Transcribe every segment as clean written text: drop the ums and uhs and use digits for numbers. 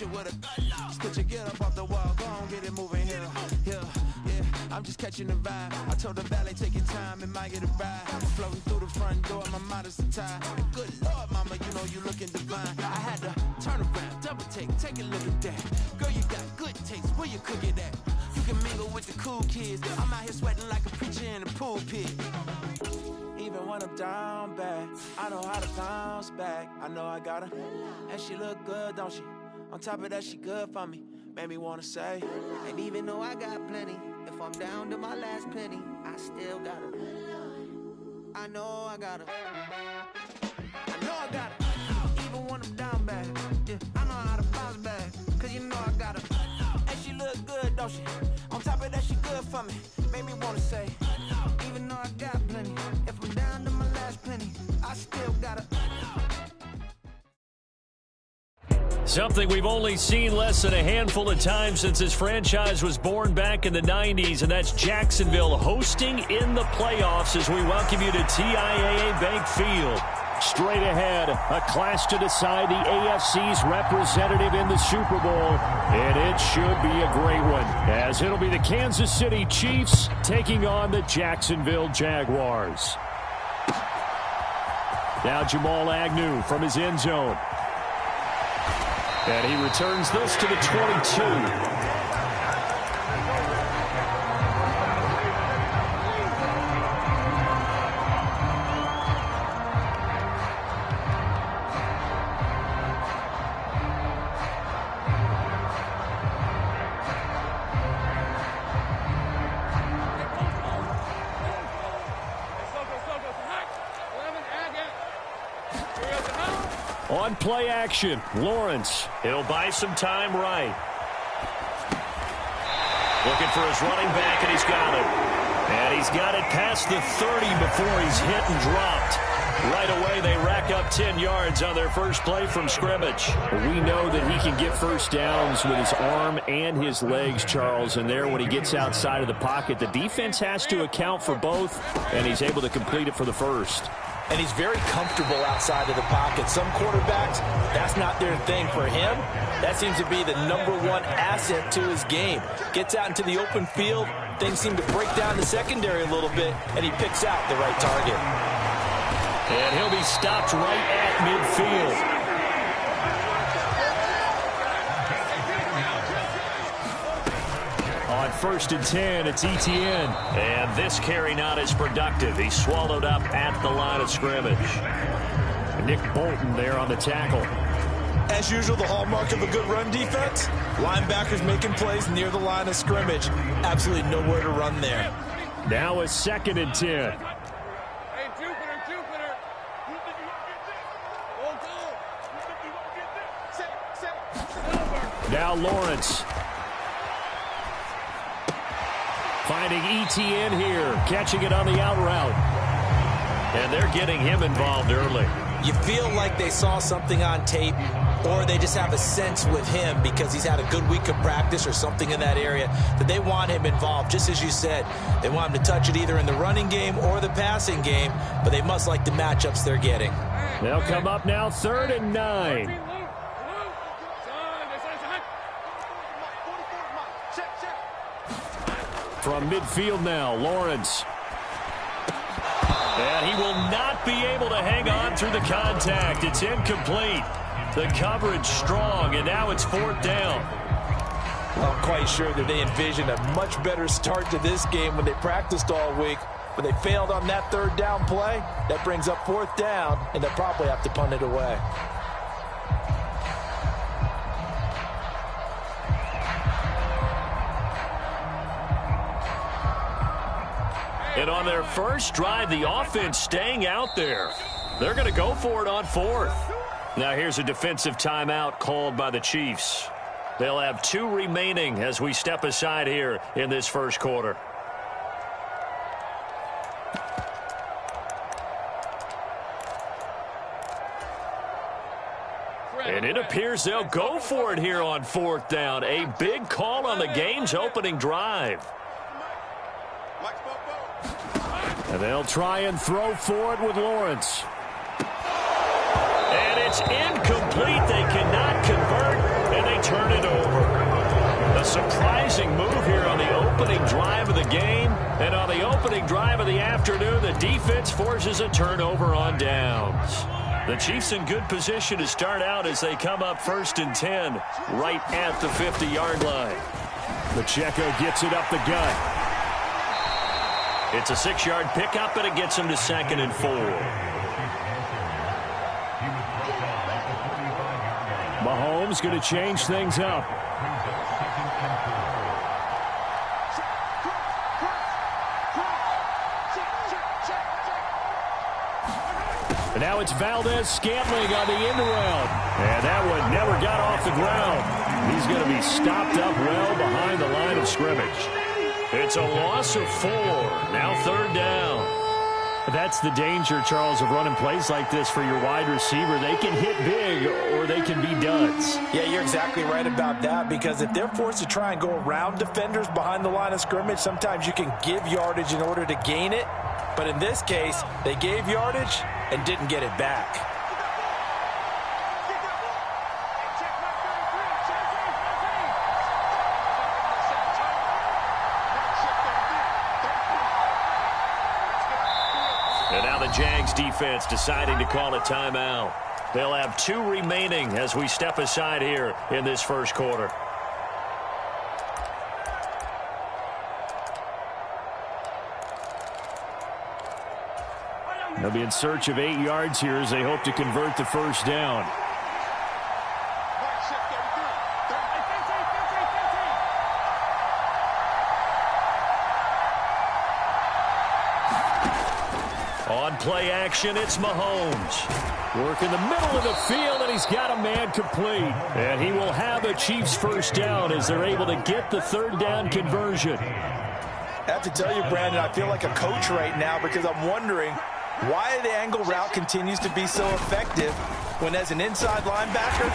you with a just put your get up off the wall. Go on, get it moving here. Yeah, I'm just catching the vibe. I told the valet, take your time, it might get a ride. Floating through the front door, my mind is a tie. Good Lord, mama, you know you looking divine. I had to turn around, double take a look at that. Girl, you got good taste, where you cook it at? You can mingle with the cool kids. I'm out here sweating like a preacher in a pool pit. Even when I'm down bad, I know how to bounce back. I know I got her, and she look good, don't she? On top of that, she good for me. Made me wanna say, and even though I got plenty, if I'm down to my last penny, I still got her. I know I got her. I know I got her. Even when I'm down bad, yeah, I know how to bounce back. Cause you know I got her. And she look good, don't she? On top of that, she good for me. Made me wanna say, even though I got plenty, if I'm down to my last penny, I still got her. Something we've only seen less than a handful of times since this franchise was born back in the 90s, and that's Jacksonville hosting in the playoffs as we welcome you to TIAA Bank Field. Straight ahead, a clash to decide the AFC's representative in the Super Bowl, and it should be a great one, as it'll be the Kansas City Chiefs taking on the Jacksonville Jaguars. Now Jamal Agnew from his end zone. And he returns this to the 22. On play action, Lawrence. He'll buy some time right. Looking for his running back, and he's got it. And he's got it past the 30 before he's hit and dropped. Right away, they rack up 10 yards on their first play from scrimmage. We know that he can get first downs with his arm and his legs, Charles, and there when he gets outside of the pocket, the defense has to account for both, and he's able to complete it for the first. And he's very comfortable outside of the pocket. Some quarterbacks, that's not their thing. For him, that seems to be the #1 asset to his game. Gets out into the open field, things seem to break down the secondary a little bit, and he picks out the right target. And he'll be stopped right at midfield. On 1st and 10, it's Etienne. And this carry not as productive. He's swallowed up at the line of scrimmage. Nick Bolton there on the tackle. As usual, the hallmark of a good run defense, linebackers making plays near the line of scrimmage. Absolutely nowhere to run there. Now a 2nd and 10. Now Lawrence. Finding Etienne here, catching it on the out route. And they're getting him involved early. You feel like they saw something on tape, or they just have a sense with him because he's had a good week of practice or something in that area that they want him involved. Just as you said, they want him to touch it either in the running game or the passing game, but they must like the matchups they're getting. They'll come up now 3rd and 9. From midfield now, Lawrence. And he will not be able to hang on through the contact. It's incomplete. The coverage strong, and now it's 4th down. Well, I'm quite sure that they envisioned a much better start to this game when they practiced all week. But they failed on that 3rd down play. That brings up 4th down, and they'll probably have to punt it away. And on their first drive, the offense staying out there. They're going to go for it on 4th. Now here's a defensive timeout called by the Chiefs. They'll have 2 remaining as we step aside here in this first quarter. And it appears they'll go for it here on 4th down. A big call on the game's opening drive. And they'll try and throw for it with Lawrence. And it's incomplete. They cannot convert, and they turn opening drive of the afternoon, the defense forces a turnover on downs. The Chiefs in good position to start out as they come up 1st and 10 right at the 50-yard line. Pacheco gets it up the gut. It's a 6-yard pickup, and it gets him to 2nd and 4. Mahomes going to change things up. And now it's Valdez-Scantling on the end around. And that one never got off the ground. He's going to be stopped up well behind the line of scrimmage. It's a loss of 4. Now 3rd down. That's the danger, Charles, of running plays like this for your wide receiver. They can hit big or they can be duds. Yeah, you're exactly right about that, because if they're forced to try and go around defenders behind the line of scrimmage, sometimes you can give yardage in order to gain it. But in this case, they gave yardage and didn't get it back. And now the Jags defense deciding to call a timeout. They'll have 2 remaining as we step aside here in this first quarter. They'll be in search of 8 yards here as they hope to convert the first down. On play action, it's Mahomes. Work in the middle of the field, and he's got a man complete. And he will have a Chiefs first down as they're able to get the 3rd down conversion. I have to tell you, Brandon, I feel like a coach right now, because I'm wondering why the angle route continues to be so effective when, as an inside linebacker,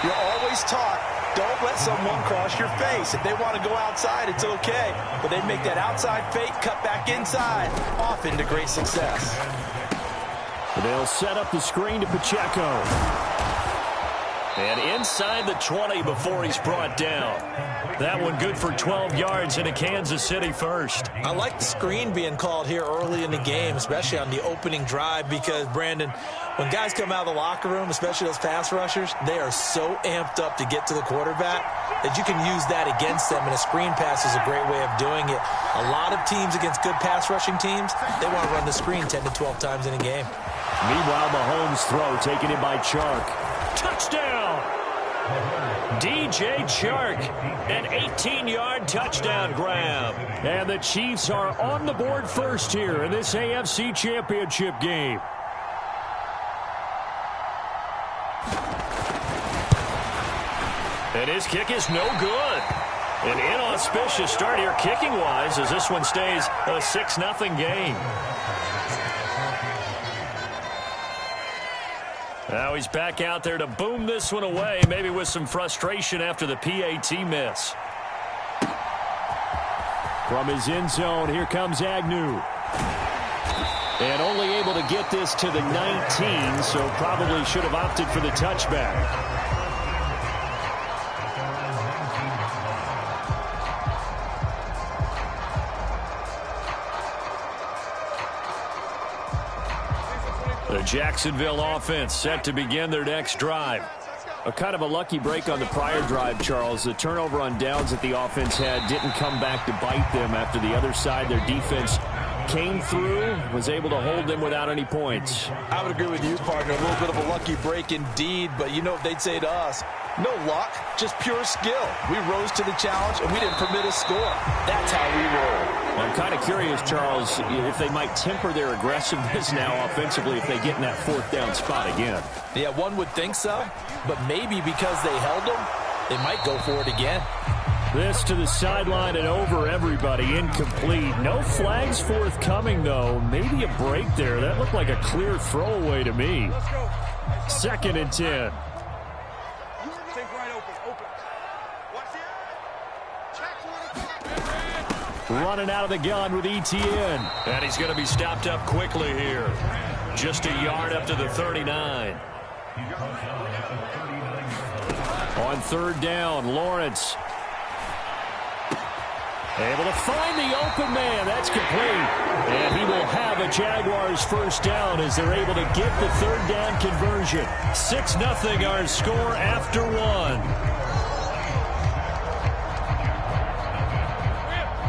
you're always taught, don't let someone cross your face. If they want to go outside, it's okay. But they make that outside fake, cut back inside, often to great success. They'll set up the screen to Pacheco. And inside the 20 before he's brought down. That one good for 12 yards into Kansas City first. I like the screen being called here early in the game, especially on the opening drive, because, Brandon, when guys come out of the locker room, especially those pass rushers, they are so amped up to get to the quarterback that you can use that against them, and a screen pass is a great way of doing it. A lot of teams against good pass rushing teams, they want to run the screen 10 to 12 times in a game. Meanwhile, Mahomes' throw taken in by Chark. Touchdown! DJ Chark, an 18-yard touchdown grab. And the Chiefs are on the board first here in this AFC Championship game. And his kick is no good. An inauspicious start here kicking-wise as this one stays a 6-0 game. Now he's back out there to boom this one away, maybe with some frustration after the PAT miss. From his end zone, here comes Agnew. And only able to get this to the 19, so probably should have opted for the touchback. The Jacksonville offense set to begin their next drive. A kind of a lucky break on the prior drive, Charles. The turnover on downs that the offense had didn't come back to bite them after the other side. Their defense came through, was able to hold them without any points. I would agree with you, partner. A little bit of a lucky break indeed, but you know what they'd say to us? No luck, just pure skill. We rose to the challenge, and we didn't permit a score. That's how we roll. I'm kind of curious, Charles, if they might temper their aggressiveness now offensively if they get in that 4th down spot again. Yeah, one would think so, but maybe because they held them, they might go for it again. This to the sideline and over everybody, incomplete. No flags forthcoming, though. Maybe a break there. That looked like a clear throwaway to me. 2nd and 10. Running out of the gun with Etienne. And he's going to be stopped up quickly here. Just a yard up to the 39. On 3rd down, Lawrence. Able to find the open man. That's complete. And he will have a Jaguars first down as they're able to get the third down conversion. 6-0 our score after one.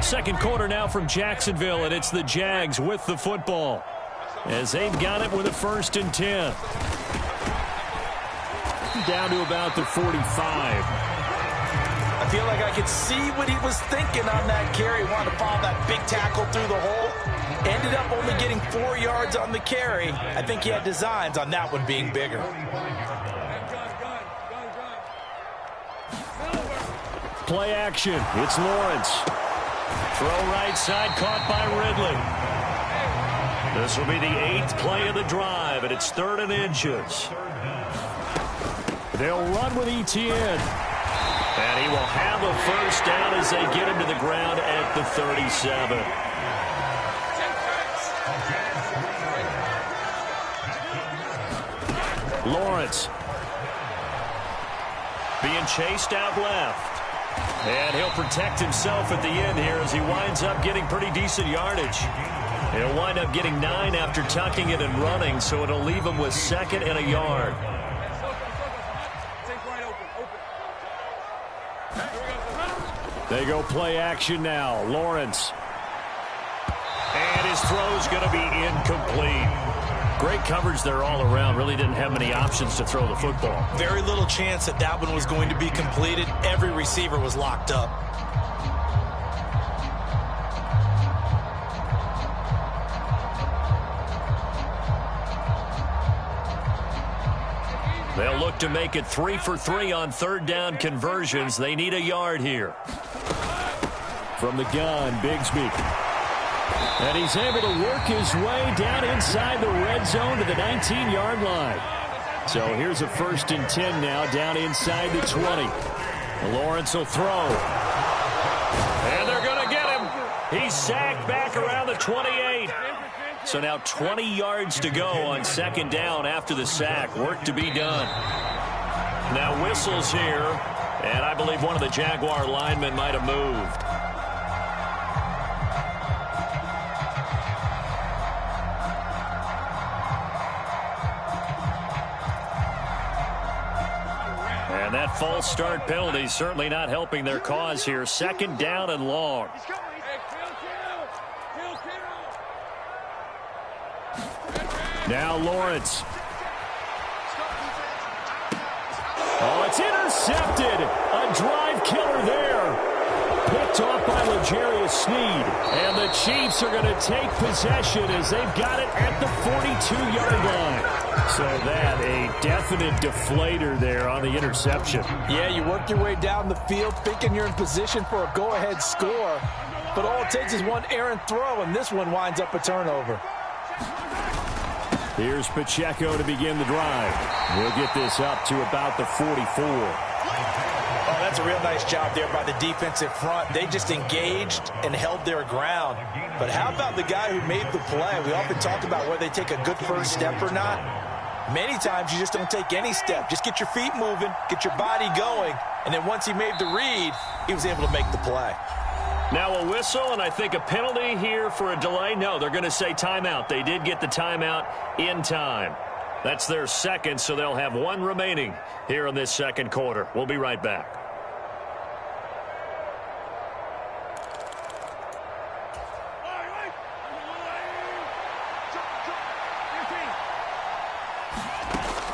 Second quarter now from Jacksonville, and it's the Jags with the football as they've got it with a 1st and 10. Down to about the 45. I feel like I could see what he was thinking on that carry. Wanted to follow that big tackle through the hole. Ended up only getting 4 yards on the carry. I think he had designs on that one being bigger. Play action. It's Lawrence. Throw right side, caught by Ridley. This will be the 8th play of the drive, and it's 3rd and inches. They'll run with Etienne. And he will have a first down as they get him to the ground at the 37. Lawrence being chased out left. And he'll protect himself at the end here as he winds up getting pretty decent yardage. He'll wind up getting 9 after tucking it and running, so it'll leave him with 2nd and a yard. They go play action now. Lawrence. And his throw's going to be incomplete. Great coverage there all around. Really didn't have many options to throw the football. Very little chance that that one was going to be completed. Every receiver was locked up. They'll look to make it 3 for 3 on 3rd down conversions. They need a yard here. From the gun, Bigsby. And he's able to work his way down inside the red zone to the 19-yard line. So here's a 1st and 10 now down inside the 20. Lawrence will throw. And they're going to get him. He's sacked back around the 28. So now 20 yards to go on 2nd down after the sack. Work to be done. Now whistles here. And I believe one of the Jaguar linemen might have moved. And that false start penalty certainly not helping their cause here. 2nd down and long. Now Lawrence. Oh, it's intercepted. A drive killer there. Picked off by L'Jarius Sneed. And the Chiefs are going to take possession as they've got it at the 42-yard line. So that, a definite deflator there on the interception. Yeah, you work your way down the field thinking you're in position for a go-ahead score. But all it takes is one errant throw, and this one winds up a turnover. Here's Pacheco to begin the drive. We'll get this up to about the 44. Oh, that's a real nice job there by the defensive front. They just engaged and held their ground. But how about the guy who made the play? We often talk about whether they take a good first step or not. Many times you just don't take any step. Just get your feet moving, get your body going, and then once he made the read, he was able to make the play. Now a whistle, and I think a penalty here for a delay. No, they're going to say timeout. They did get the timeout in time. That's their 2nd, so they'll have 1 remaining here in this 2nd quarter. We'll be right back.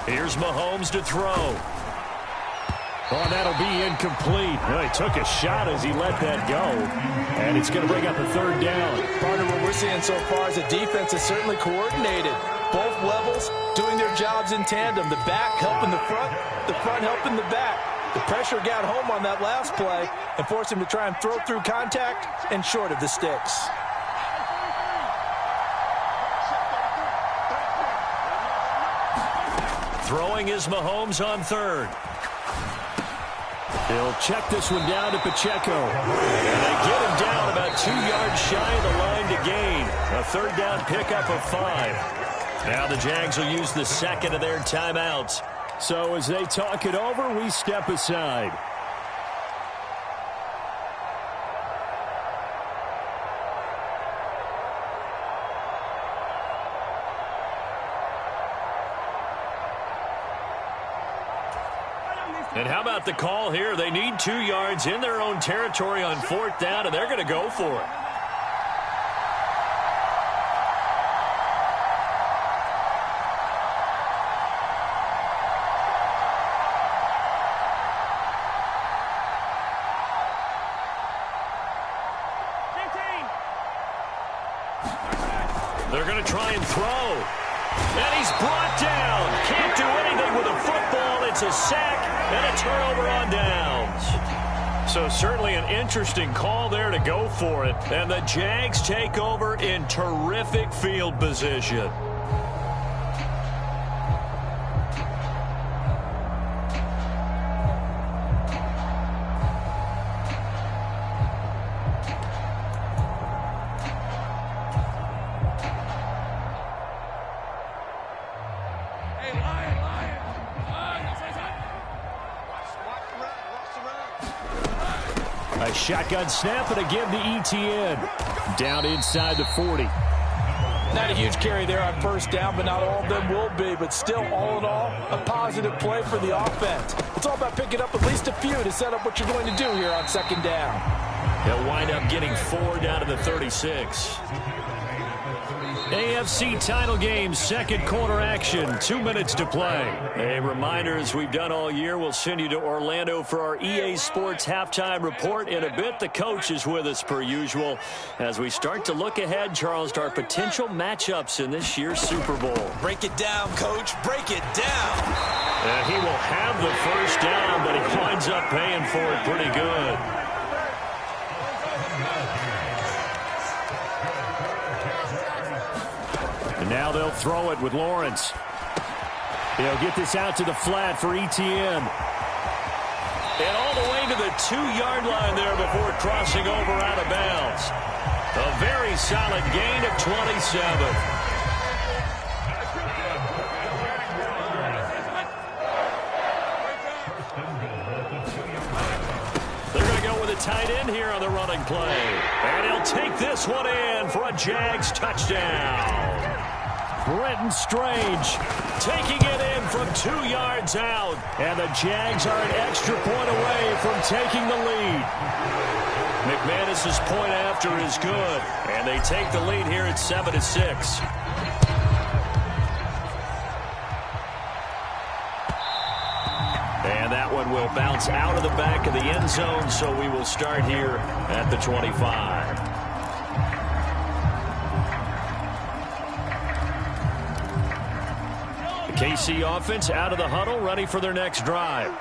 Here's Mahomes to throw. Oh, that'll be incomplete. Well, he took a shot as he let that go. And it's going to bring up a 3rd down. Part of what we're seeing so far is the defense is certainly coordinated. Both levels doing their jobs in tandem. The back helping the front helping the back. The pressure got home on that last play and forced him to try and throw through contact and short of the sticks. Throwing is Mahomes on 3rd. He'll check this one down to Pacheco. And they get him down about 2 yards shy of the line to gain. A 3rd down pickup of 5. Now the Jags will use the 2nd of their timeouts. So as they talk it over, we step aside. And how about the call here? They need 2 yards in their own territory on 4th down, and they're going to go for it. They're going to try and throw. And he's brought down. Can't do anything with a football. It's a sack and a turnover on downs. So certainly an interesting call there to go for it. And the Jags take over in terrific field position. A shotgun snap and again to ETN. Down inside the 40. Not a huge carry there on 1st down, but not all of them will be. But still, all in all, a positive play for the offense. It's all about picking up at least a few to set up what you're going to do here on 2nd down. He'll wind up getting 4 down to the 36. AFC title game, 2nd quarter action, 2 minutes to play. A reminder, as we've done all year, we'll send you to Orlando for our EA Sports halftime report. In a bit, the coach is with us per usual as we start to look ahead, Charles, to our potential matchups in this year's Super Bowl. Break it down, Coach. Break it down. And he will have the 1st down, but he winds up paying for it pretty good. And now they'll throw it with Lawrence. They'll get this out to the flat for ETN. And all the way to the 2-yard line there before crossing over out of bounds. A very solid gain of 27. They're going to go with a tight end here on the running play. And he'll take this one in for a Jags touchdown. Brenton Strange taking it in from 2 yards out. And the Jags are an extra point away from taking the lead. McManus's point after is good. And they take the lead here at 7-6. And that one will bounce out of the back of the end zone, so we will start here at the 25. KC offense out of the huddle, ready for their next drive.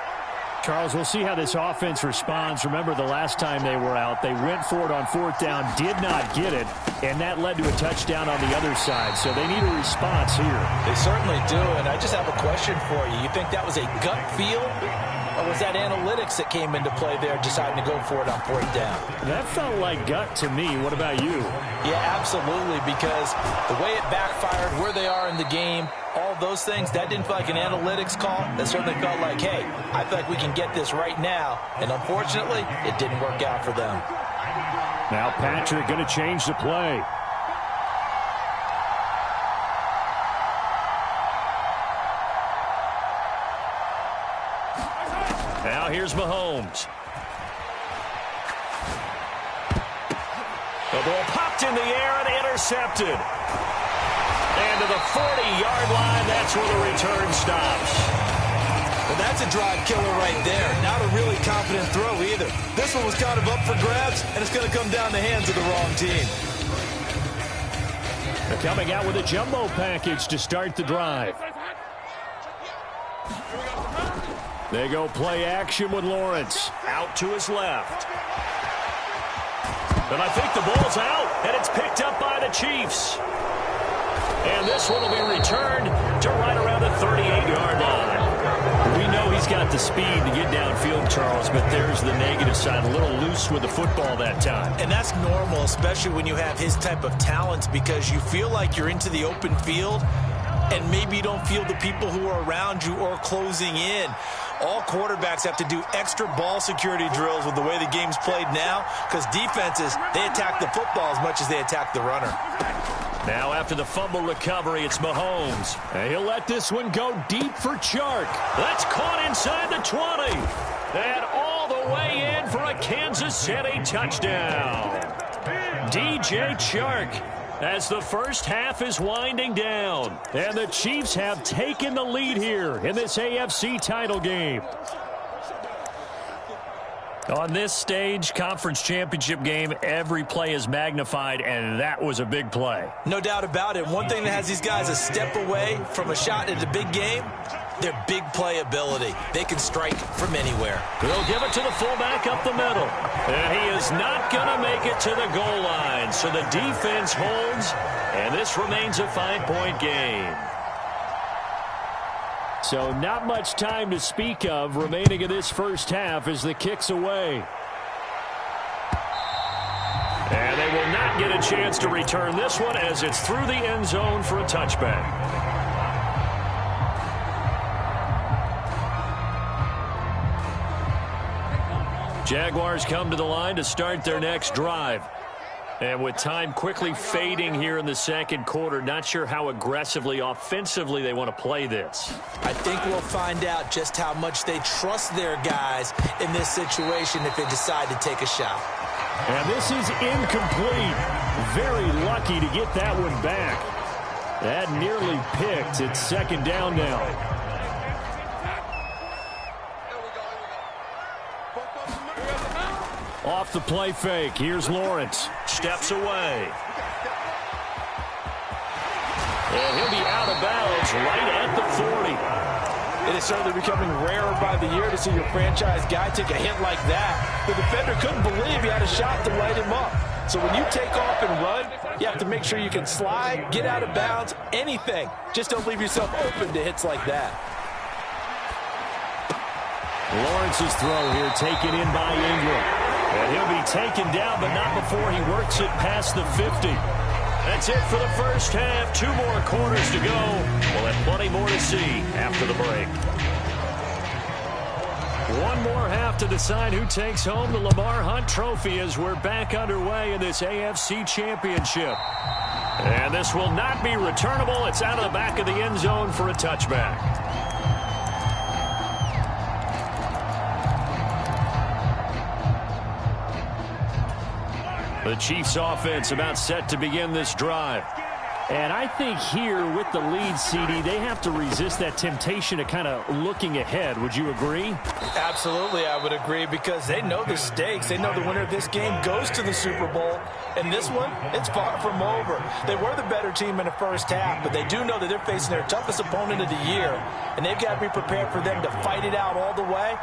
Charles, we'll see how this offense responds. Remember, the last time they were out, they went for it on 4th down, did not get it, and that led to a touchdown on the other side. So they need a response here. They certainly do, and I just have a question for you. You think that was a gut feel, or was that analytics that came into play there deciding to go for it on 4th down? That felt like gut to me. What about you? Yeah, absolutely, because the way it backfired, where they are in the game, all those things, that didn't feel like an analytics call. That certainly felt like, hey, I feel like we can get this right now. And unfortunately, it didn't work out for them. Now Patrick going to change the play. Now here's Mahomes. The ball popped in the air and intercepted. And to the 40-yard line, that's where the return stops. Well, that's a drive killer right there. Not a really confident throw either. This one was kind of up for grabs, and it's going to come down the hands of the wrong team. They're coming out with a jumbo package to start the drive. They go play action with Lawrence. Out to his left. And I think the ball's out, and it's picked up by the Chiefs. And this one will be returned to right around the 38-yard line. We know he's got the speed to get downfield, Charles, but there's the negative side. A little loose with the football that time. And that's normal, especially when you have his type of talents, because you feel like you're into the open field, and maybe you don't feel the people who are around you or closing in. All quarterbacks have to do extra ball security drills with the way the game's played now, because defenses, they attack the football as much as they attack the runner. Now after the fumble recovery, it's Mahomes. And he'll let this one go deep for Chark. That's caught inside the 20. And all the way in for a Kansas City touchdown. DJ Chark, as the first half is winding down. And the Chiefs have taken the lead here in this AFC title game. On this stage, conference championship game, every play is magnified, and that was a big play. No doubt about it. One thing that has these guys a step away from a shot at a big game, their big play ability. They can strike from anywhere. They'll give it to the fullback up the middle. And he is not going to make it to the goal line. So the defense holds, and this remains a 5-point game. So not much time to speak of remaining in this first half as the kick's away. And they will not get a chance to return this one as it's through the end zone for a touchback. Jaguars come to the line to start their next drive. And with time quickly fading here in the second quarter, not sure how aggressively, offensively they want to play this. I think we'll find out just how much they trust their guys in this situation if they decide to take a shot. And this is incomplete. Very lucky to get that one back. That nearly picked. It's second down now. Off the play fake. Here's Lawrence. Steps away. And he'll be out of bounds right at the 40. It is certainly becoming rarer by the year to see your franchise guy take a hit like that. The defender couldn't believe he had a shot to light him up. So when you take off and run, you have to make sure you can slide, get out of bounds, anything. Just don't leave yourself open to hits like that. Lawrence's throw here taken in by Ingram. And he'll be taken down, but not before he works it past the 50. That's it for the first half. 2 more quarters to go. We'll have plenty more to see after the break. 1 more half to decide who takes home the Lamar Hunt Trophy as we're back underway in this AFC Championship. And this will not be returnable. It's out of the back of the end zone for a touchback. The Chiefs offense about set to begin this drive. And I think here with the lead, CD, they have to resist that temptation to kind of looking ahead. Would you agree? Absolutely, I would agree, because they know the stakes. They know the winner of this game goes to the Super Bowl. And this one, it's far from over. They were the better team in the first half, but they do know that they're facing their toughest opponent of the year. And they've got to be prepared for them to fight it out all the way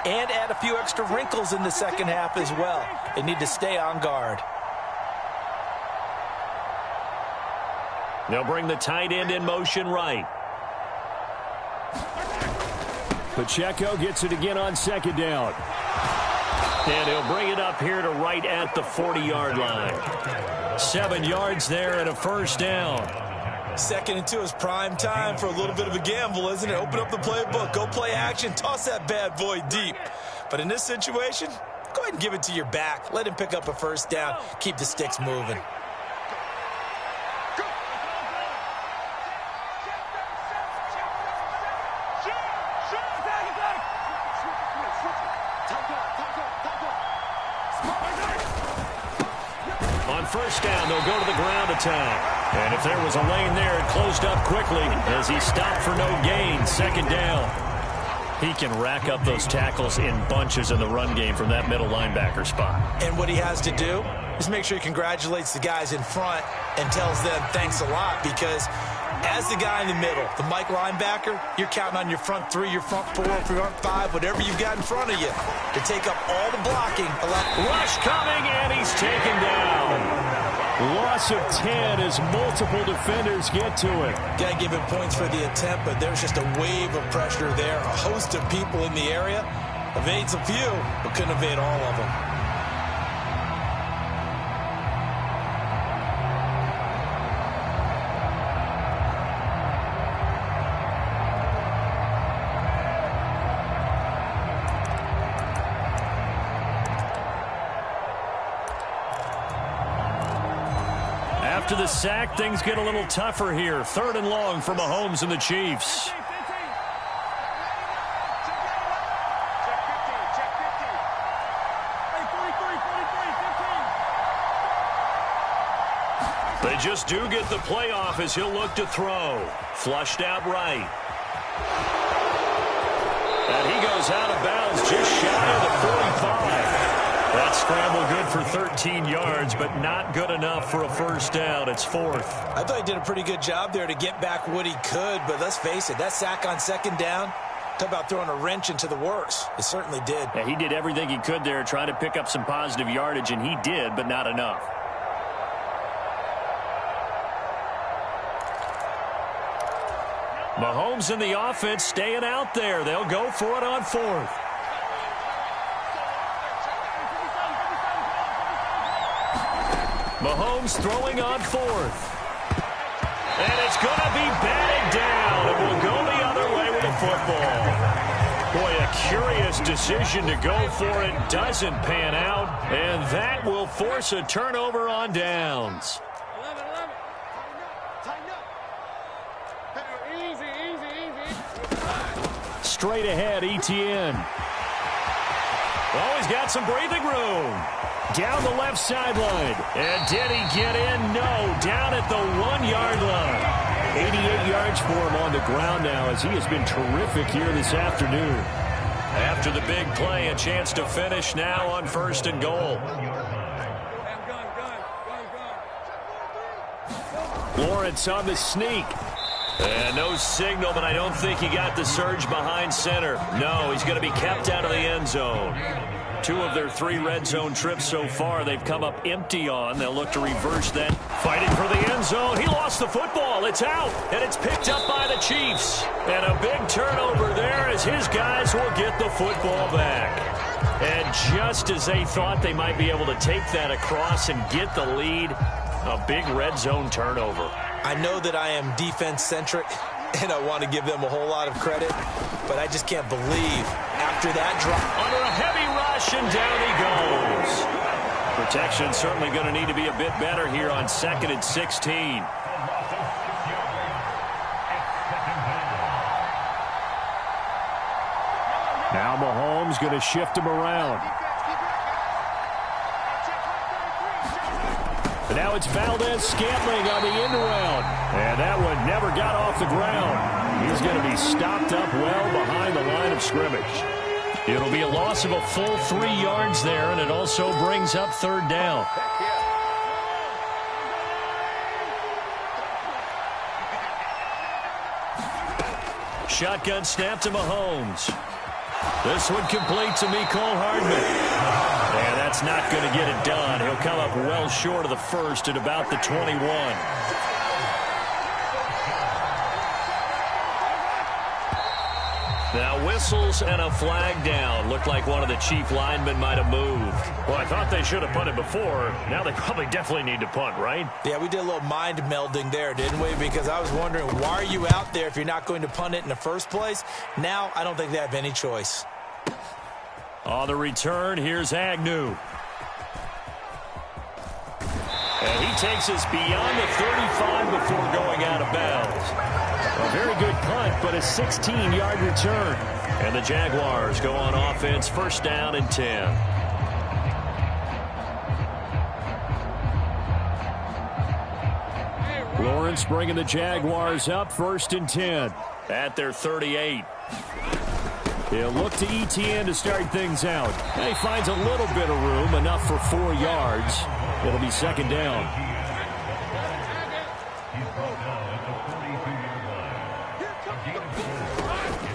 and add a few extra wrinkles in the second half as well. They need to stay on guard. They'll bring the tight end in motion right. Pacheco gets it again on second down. And he'll bring it up here to right at the 40-yard line. 7 yards there and a first down. 2nd and 2 is prime time for a little bit of a gamble, isn't it? Open up the playbook, go play action, toss that bad boy deep. But in this situation, go ahead and give it to your back. Let him pick up a first down. Keep the sticks moving. On first down, they'll go to the ground attack. And if there was a lane there, it closed up quickly as he stopped for no gain. 2nd down. He can rack up those tackles in bunches in the run game from that middle linebacker spot. And what he has to do is make sure he congratulates the guys in front and tells them thanks a lot, because as the guy in the middle, the Mike linebacker, you're counting on your front 3, your front 4, your front 5, whatever you've got in front of you to take up all the blocking. Rush coming, and he's taken down. Loss of 10 as multiple defenders get to it. Got to give him points for the attempt, but there's just a wave of pressure there. A host of people in the area. Evades a few, but couldn't evade all of them. after the sack, things get a little tougher here. 3rd and long for Mahomes and the Chiefs. They just do get the playoff as he'll look to throw. Flushed out right. And he goes out of bounds just shy of the 45. That scramble good for 13 yards, but not good enough for a first down. It's 4th. I thought he did a pretty good job there to get back what he could, but let's face it, that sack on 2nd down, talk about throwing a wrench into the works. It certainly did. Yeah, he did everything he could there, trying to pick up some positive yardage, and he did, but not enough. Mahomes and the offense staying out there. They'll go for it on 4th. Mahomes throwing on 4th. And it's going to be batted down. It will go the other way with the football. Boy, a curious decision to go for it. Doesn't pan out. And that will force a turnover on downs. Straight ahead, Etienne. Oh, he's got some breathing room. Down the left sideline. And did he get in? No. Down at the 1-yard line. 88 yards for him on the ground now as he has been terrific here this afternoon. After the big play, a chance to finish now on 1st and goal. Lawrence on the sneak. And no signal, but I don't think he got the surge behind center. No, he's going to be kept out of the end zone. 2 of their 3 red zone trips so far, they've come up empty on. They'll look to reverse that. Fighting for the end zone. He lost the football. It's out, and it's picked up by the Chiefs. And a big turnover there as his guys will get the football back. And just as they thought they might be able to take that across and get the lead, a big red zone turnover. I know that I am defense-centric, and I want to give them a whole lot of credit, but I just can't believe after that drop. Under a heavy rush, and down he goes. Protection certainly going to need to be a bit better here on 2nd and 16. Now Mahomes going to shift him around. But now it's Valdez-Scantling on the end around. And that one never got off the ground. He's going to be stopped up well behind the line of scrimmage. It'll be a loss of a full 3 yards there, and it also brings up 3rd down. Shotgun snap to Mahomes. This one complete to Mecole Hardman. And that's not going to get it done. He'll come up well short of the first at about the 21. Now whistles and a flag down. Looked like one of the Chief linemen might have moved. Well, I thought they should have punted before. Now they probably definitely need to punt, right? Yeah, we did a little mind melding there, didn't we? Because I was wondering, why are you out there if you're not going to punt it in the first place? Now I don't think they have any choice. On the return, here's Agnew. And he takes us beyond the 35 before going out of bounds. A very good punt, but a 16-yard return. And the Jaguars go on offense, 1st down and 10. Lawrence bringing the Jaguars up, 1st and 10 at their 38. He'll look to Etienne to start things out. And he finds a little bit of room, enough for 4 yards. It'll be 2nd down.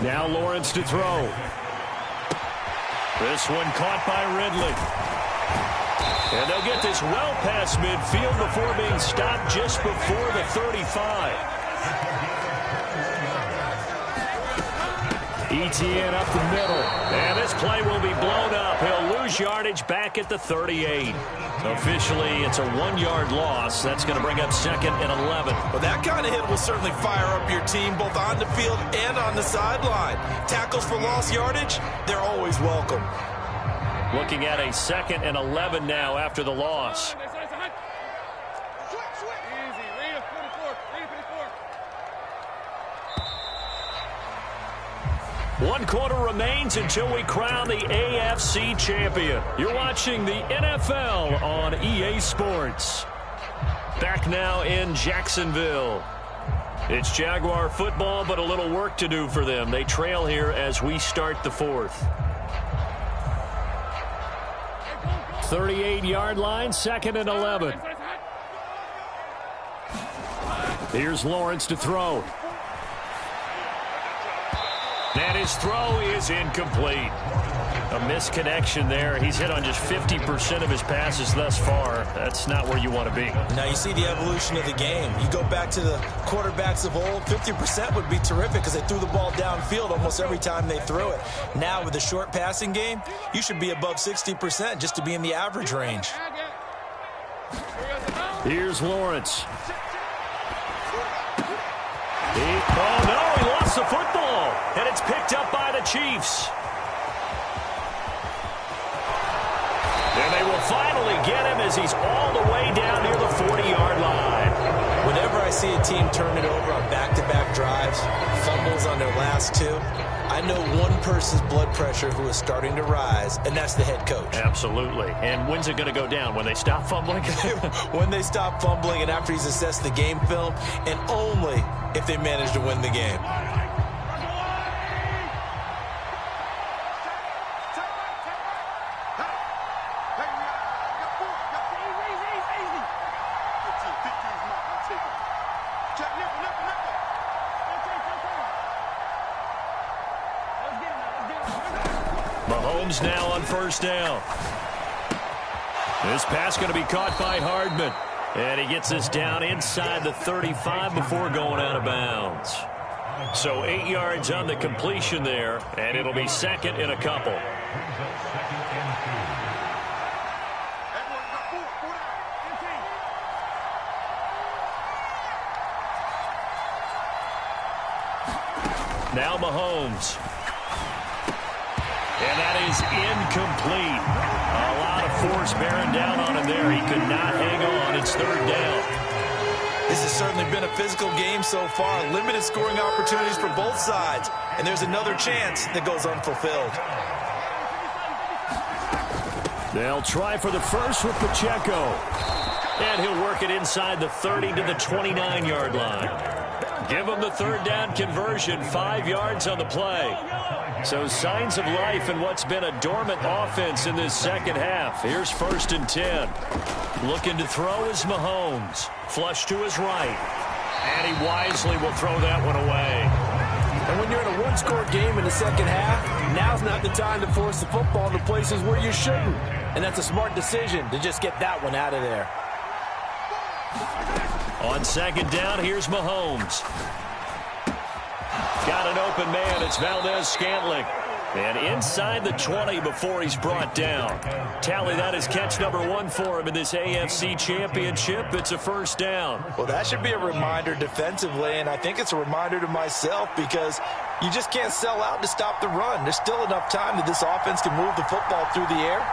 Now Lawrence to throw. This one caught by Ridley. And they'll get this well past midfield before being stopped just before the 35. Etienne up the middle. And this play will be blown up. He'll lose yardage back at the 38. Officially, it's a 1-yard loss. That's going to bring up 2nd and 11. Well, that kind of hit will certainly fire up your team both on the field and on the sideline. Tackles for lost yardage, they're always welcome. Looking at a 2nd and 11 now after the loss. 1 quarter remains until we crown the AFC champion. You're watching the NFL on EA Sports. Back now in Jacksonville. It's Jaguar football, but a little work to do for them. They trail here as we start the fourth. 38-yard line, 2nd and 11. Here's Lawrence to throw. And his throw is incomplete. A misconnection there. He's hit on just 50% of his passes thus far. That's not where you want to be. Now you see the evolution of the game. You go back to the quarterbacks of old, 50% would be terrific because they threw the ball downfield almost every time they threw it. Now with the short passing game, you should be above 60% just to be in the average range. Here's Lawrence. Oh, no, he lost the football, and it's picked up by the Chiefs. And they will finally get him as he's all the way down near the 40-yard line. Whenever I see a team turn it over on back-to-back drives, fumbles on their last two, I know one person's blood pressure who is starting to rise, and that's the head coach. Absolutely. And when's it going to go down? When they stop fumbling? When they stop fumbling and after he's assessed the game film, and only if they manage to win the game. Mahomes now on first down. This pass going to be caught by Hardman. And he gets us down inside the 35 before going out of bounds. So 8 yards on the completion there, and it'll be 2nd and a couple. Now Mahomes. And that is incomplete. A lot of force bearing down on him there. He could not hang on. It's 3rd down. This has certainly been a physical game so far. Limited scoring opportunities for both sides. And there's another chance that goes unfulfilled. They'll try for the first with Pacheco. And he'll work it inside the 30 to the 29-yard line. Give him the 3rd down conversion, 5 yards on the play. So signs of life in what's been a dormant offense in this second half. Here's 1st and 10. Looking to throw is Mahomes. Flush to his right. And he wisely will throw that one away. And when you're in a one-score game in the second half, now's not the time to force the football to places where you shouldn't. And that's a smart decision to just get that one out of there. On 2nd down, here's Mahomes. Got an open man. It's Valdez-Scantling. And inside the 20 before he's brought down. Tally, that is catch number 1 for him in this AFC Championship. It's a 1st down. Well, that should be a reminder defensively, and I think it's a reminder to myself because you just can't sell out to stop the run. There's still enough time that this offense can move the football through the air,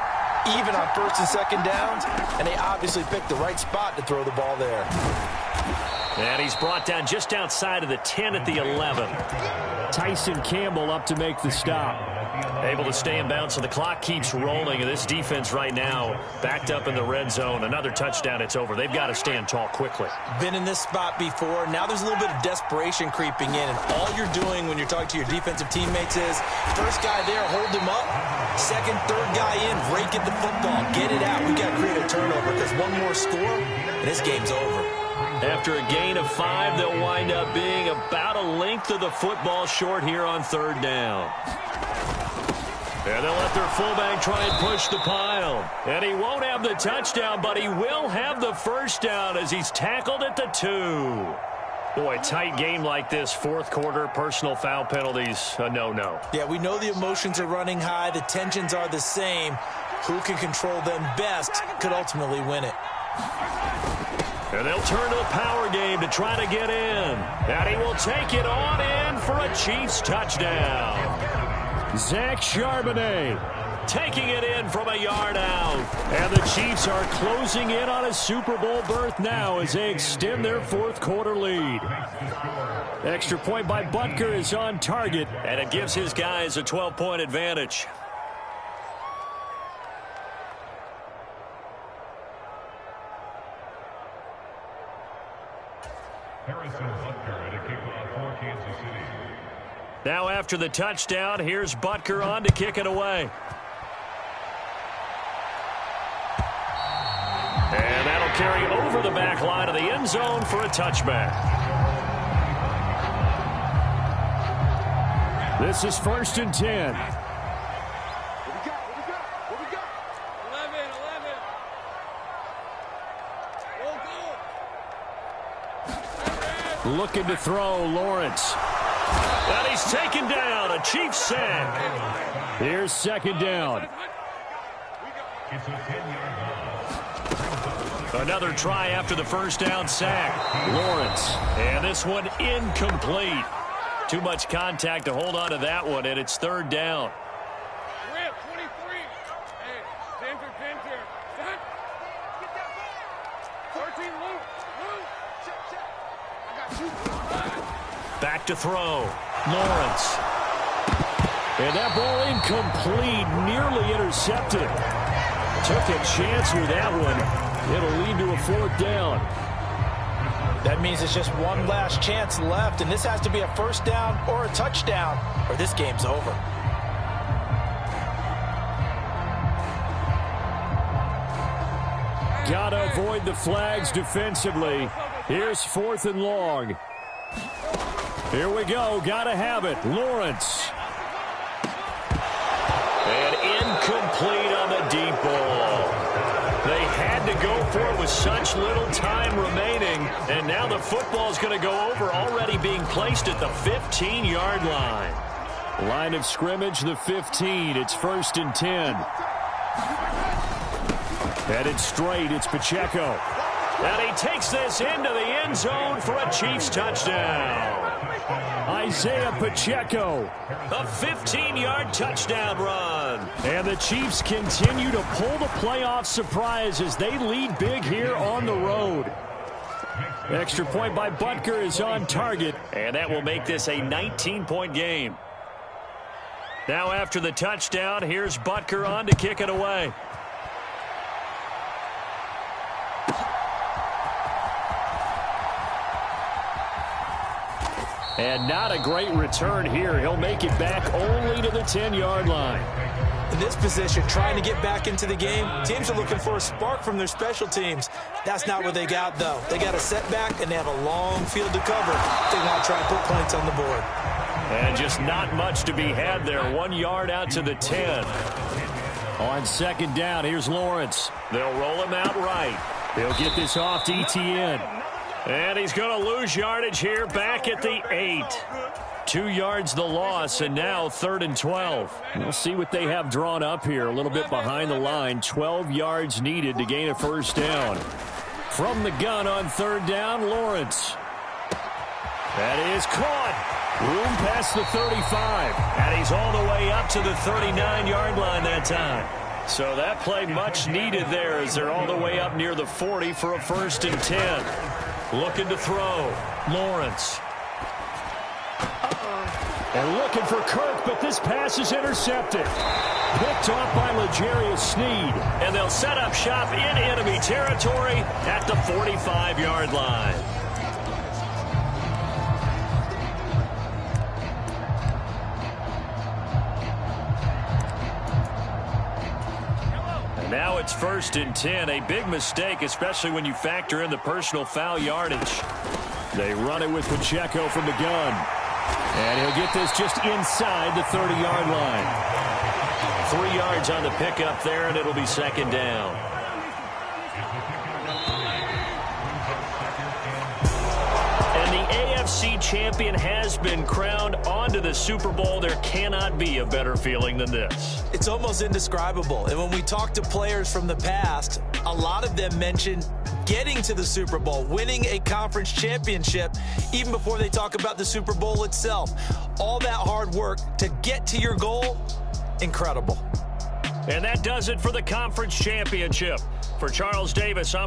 even on 1st and 2nd downs, and they obviously picked the right spot to throw the ball there. And he's brought down just outside of the 10 at the 11. Tyson Campbell up to make the stop. Able to stay in bounds, so the clock keeps rolling. And this defense right now backed up in the red zone. Another touchdown, it's over. They've got to stand tall quickly. Been in this spot before. Now there's a little bit of desperation creeping in. And all you're doing when you're talking to your defensive teammates is, first guy there, hold him up. Second, third guy in, break at the football. Get it out. We got to create a turnover because one more score, and this game's over. After a gain of 5, they'll wind up being about a length of the football short here on 3rd down. And they'll let their fullback try and push the pile. And he won't have the touchdown, but he will have the 1st down as he's tackled at the 2. Boy, tight game like this, 4th quarter, personal foul penalties, a no-no. Yeah, we know the emotions are running high. The tensions are the same. Who can control them best could ultimately win it. And they'll turn to the power game to try to get in. And he will take it on in for a Chiefs touchdown. Zach Charbonnet taking it in from a yard out. And the Chiefs are closing in on a Super Bowl berth now as they extend their 4th quarter lead. Extra point by Butker is on target, and it gives his guys a 12-point advantage. Harrison Butker at a kickoff for Kansas City. Now after the touchdown, here's Butker on to kick it away. And that'll carry over the back line of the end zone for a touchback. This is 1st and 10. Looking to throw, Lawrence. And he's taken down, a Chiefs sack. Here's 2nd down. It's a 10-yard loss. Another try after the 1st down sack. Lawrence. And this one incomplete. Too much contact to hold on to that one, and it's 3rd down. Rip, 23. Hey, center. 13, Luke. Check. I got you. Back to throw. Lawrence. And that ball incomplete, nearly intercepted. Took a chance with that one. It'll lead to a 4th down. That means it's just one last chance left, and this has to be a 1st down or a touchdown, or this game's over. Gotta avoid the flags defensively. Here's 4th and long. Here we go. Gotta have it. Lawrence. And incomplete on the deep ball. They had to go for it with such little time remaining, and now the football's going to go over, already being placed at the 15-yard line. Line of scrimmage, the 15. It's 1st and 10. Headed straight, it's Pacheco. And he takes this into the end zone for a Chiefs touchdown. Isaiah Pacheco, a 15-yard touchdown run. And the Chiefs continue to pull the playoff surprise as they lead big here on the road. Extra point by Butker is on target, and that will make this a 19-point game. Now after the touchdown, here's Butker on to kick it away. And not a great return here. He'll make it back only to the 10-yard line. In this position, trying to get back into the game, teams are looking for a spark from their special teams. That's not what they got, though. They got a setback, and they have a long field to cover. They want to try and put points on the board. And just not much to be had there. 1 yard out to the 10. On 2nd down, here's Lawrence. They'll roll him out right. They'll get this off to Etienne. And he's going to lose yardage here back at the 8. 2 yards the loss, and now 3rd and 12. We'll see what they have drawn up here. A little bit behind the line. 12 yards needed to gain a 1st down. From the gun on 3rd down, Lawrence. That is caught. Room past the 35. And he's all the way up to the 39-yard line that time. So that play much needed there as they're all the way up near the 40 for a 1st and 10. Looking to throw. Lawrence. And looking for Kirk, but this pass is intercepted. Picked off by L'Jarius Sneed. And they'll set up shop in enemy territory at the 45-yard line. Now it's 1st and 10. A big mistake, especially when you factor in the personal foul yardage. They run it with Pacheco from the gun. And he'll get this just inside the 30-yard line. 3 yards on the pickup there, and it'll be 2nd down. And the AFC champion has been crowned onto the Super Bowl. There cannot be a better feeling than this. It's almost indescribable. And when we talk to players from the past, a lot of them mention getting to the Super Bowl, winning a conference championship, even before they talk about the Super Bowl itself. All that hard work to get to your goal, incredible. And that does it for the conference championship. For Charles Davis, I'm